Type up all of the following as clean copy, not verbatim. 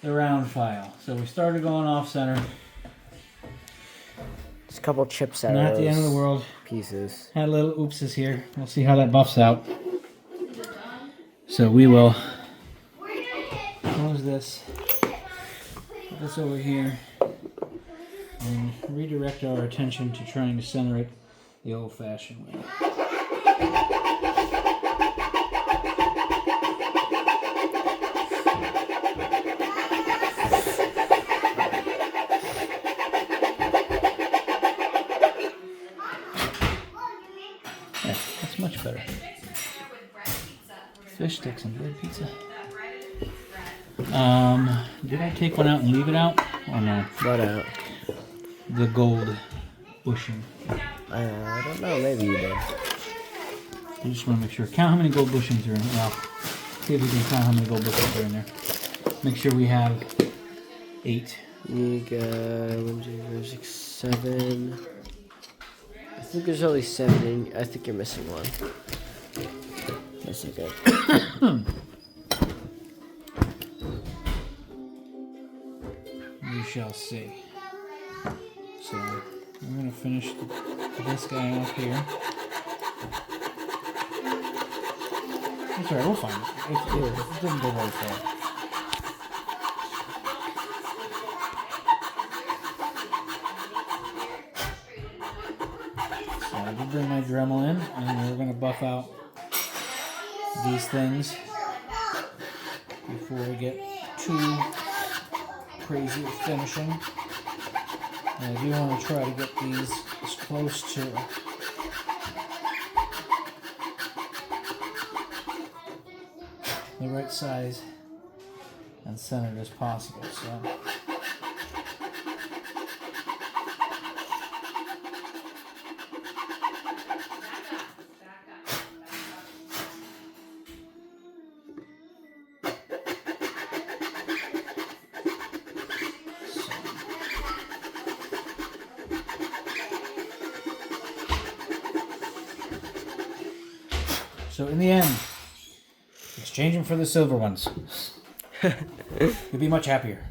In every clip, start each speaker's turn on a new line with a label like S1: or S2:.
S1: the round file. So we started going off center.
S2: Just a couple chips out
S1: Not
S2: of
S1: the end of the
S2: those
S1: world.
S2: pieces.
S1: Had little oopses here. We'll see how that buffs out. So we will close this, put this over here, and redirect our attention to trying to center it the old-fashioned way. Yeah, that's much better. Fish sticks and bread pizza. Did I take one out and leave it out? Or no?
S2: What out?
S1: The gold bushing.
S2: I don't know. Maybe you did.
S1: I just want to make sure. Count how many gold bushings are in. Well, see if we can count how many gold bushings are in there. Make sure we have 8.
S2: You got 1, 2, 3, 4, 6, 7. I think there's only 7. I think you're missing one. That's okay.
S1: We shall see. So I'm going to finish this guy off here. That's alright, we'll find it. It didn't go very far. So I did bring my Dremel in, and we're going to buff out these things before we get too crazy with finishing. And I do want to try to get these as close to the right size and centered as possible. So So in the end, exchange them for the silver ones. You'll be much happier.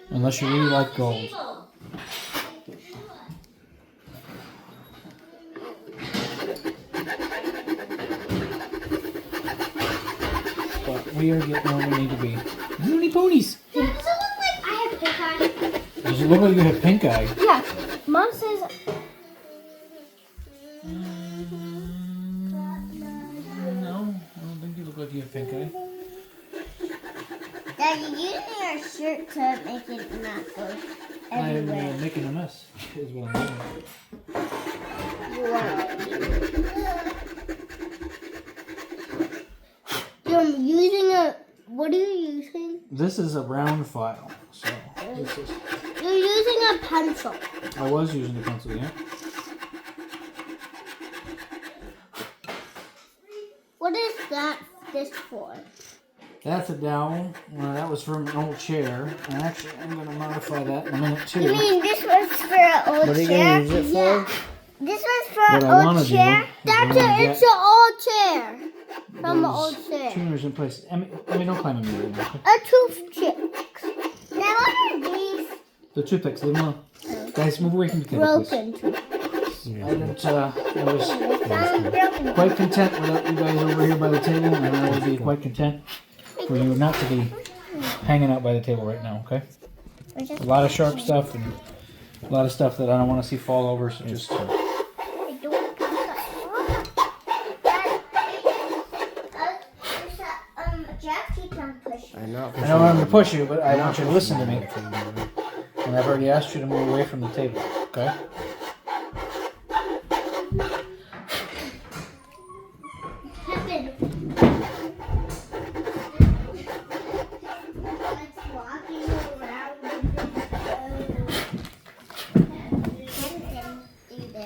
S1: Unless you really like gold. But we are getting where we need to be. Looney ponies!
S3: Does it look like I have pink eye?
S1: Does it look like you have pink eye?
S3: Yeah. Mom says.
S1: No, I don't think you look like you have pink eye.
S3: Dad, you're using your shirt to make it not go everywhere.
S1: I'm making a mess, is what I'm doing.
S3: You're using a. What are you using?
S1: This is a round file, so this is.
S3: You're using a pencil.
S1: I was using the pencil, yeah.
S3: What is that? This for?
S1: That's a dowel. Well, that was from an old chair. And actually, I'm going to modify that in a minute, too.
S3: You mean this was for an old
S2: What are you
S3: chair?
S2: gonna use it for?
S3: Yeah. This was for
S1: What
S3: an
S1: I wanna
S3: old
S1: do
S3: chair.
S1: is
S3: That's
S1: I wanna
S3: it's an old chair. From an
S1: Those
S3: old chair.
S1: tuners in place. I mean, don't climb on me right now. Okay?
S3: A toothpick. Now what are these?
S1: The toothpicks, leave them alone. Guys, move away from the table, please.
S3: Broken toothpicks.
S1: I was
S3: Broken.
S1: quite content without you guys over here by the table, and I would be quite content for you not to be hanging out by the table right now, okay? A lot of sharp stuff and a lot of stuff that I don't want to see fall over, so just...
S2: I know
S1: I know I'm going to push you, but I want you to listen to me. And I've already asked you to move away from the table, okay?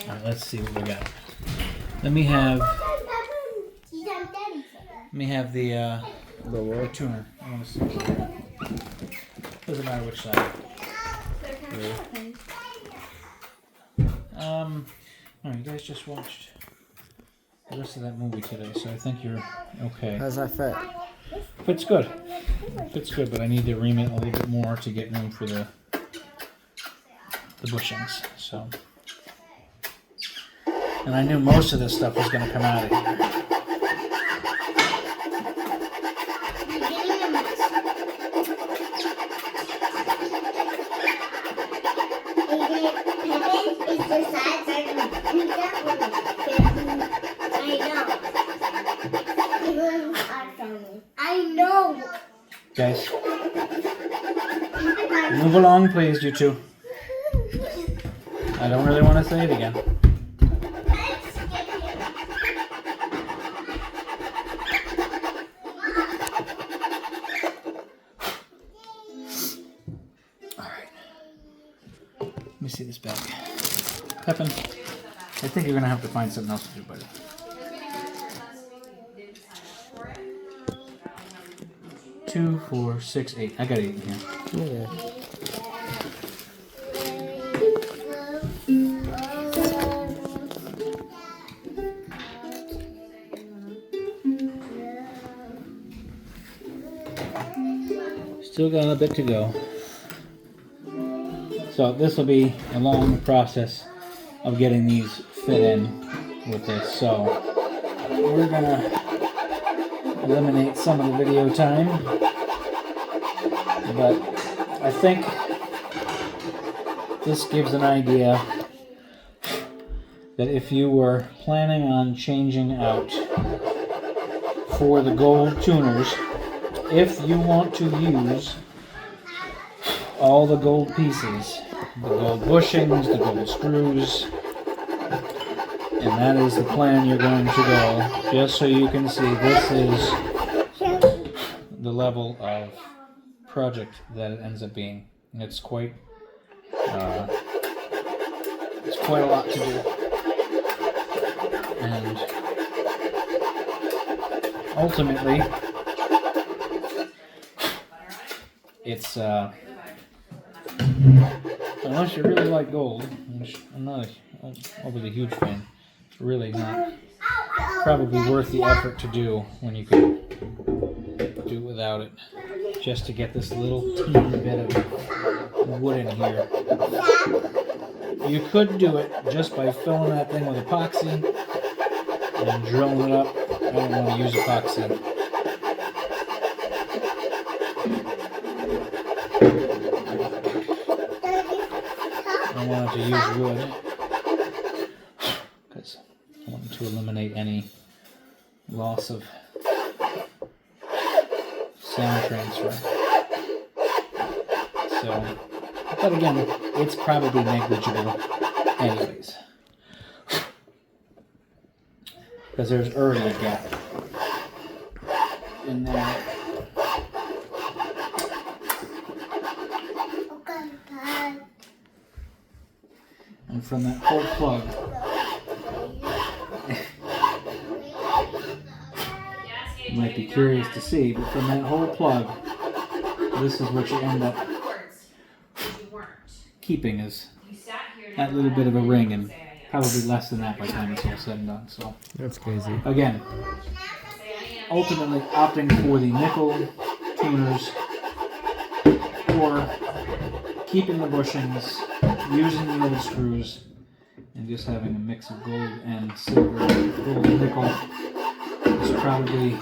S1: Alright, let's see what we got. Let me have the tuner. I want to see. Doesn't matter which side. Alright, you guys just watched the rest of that movie today, so I think you're okay.
S2: How's that fit?
S1: Fits good. Fits good, but I need to ream it a little bit more to get room for the bushings. So, and I knew most of this stuff was going to come out of here.
S3: I know.
S1: Guys, move along, please, you two. I don't really want to say it again. All right. Let me see this bag. Pepin, I think you're gonna have to find something else to do, buddy. 2, 4, 6, 8. I got 8 in here.
S2: Yeah.
S1: Still got a bit to go. So this will be a long process of getting these fit in with this. So we're gonna eliminate some of the video time, but I think this gives an idea that if you were planning on changing out for the gold tuners, if you want to use all the gold pieces, the gold bushings, the gold screws, and that is the plan you're going to go, just so you can see this is the level of project that it ends up being. It's quite a lot to do, and ultimately it's unless you really like gold, which I'm not an overly huge fan, it's really not probably worth the effort to do when you can do it without it, just to get this little teeny bit of wood in here. You could do it just by filling that thing with epoxy and drilling it up. I don't want to use epoxy. I wanted to use wood because I wanted to eliminate any loss of sound transfer. So, but again, it's probably negligible anyways, because there's already a gap in there. And from that whole plug, you might be curious to see, but from that whole plug, this is what you end up keeping, is that little bit of a ring, and probably less than that by the time it's all said and done. So
S2: That's crazy.
S1: again, ultimately opting for the nickel tuners, or keeping the bushings, using the old screws, and just having a mix of gold and silver, gold and nickel is probably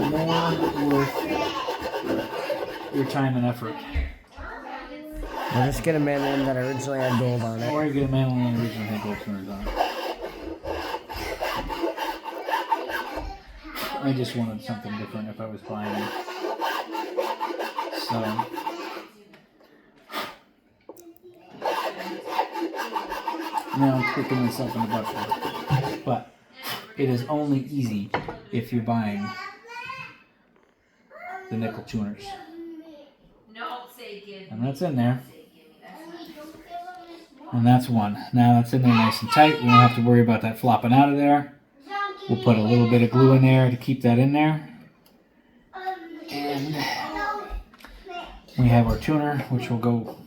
S1: more worth your time and effort.
S2: Or just get a mandolin that originally had gold on it.
S1: Or you get a mandolin that originally had gold tuners on it. I just wanted something different if I was buying it. So now I'm kicking myself in the butt for it. But it is only easy if you're buying the nickel tuners. And that's in there. And that's one. Now that's in there nice and tight. We don't have to worry about that flopping out of there. We'll put a little bit of glue in there to keep that in there. And we have our tuner, which will go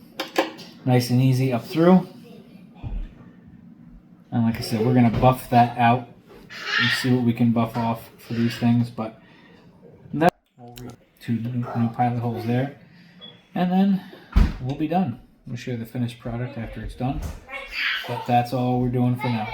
S1: nice and easy up through. And like I said, we're going to buff that out and see what we can buff off for these things. But that, we'll 2 new pilot holes there. And then we'll be done. We'll show you the finished product after it's done. But that's all we're doing for now.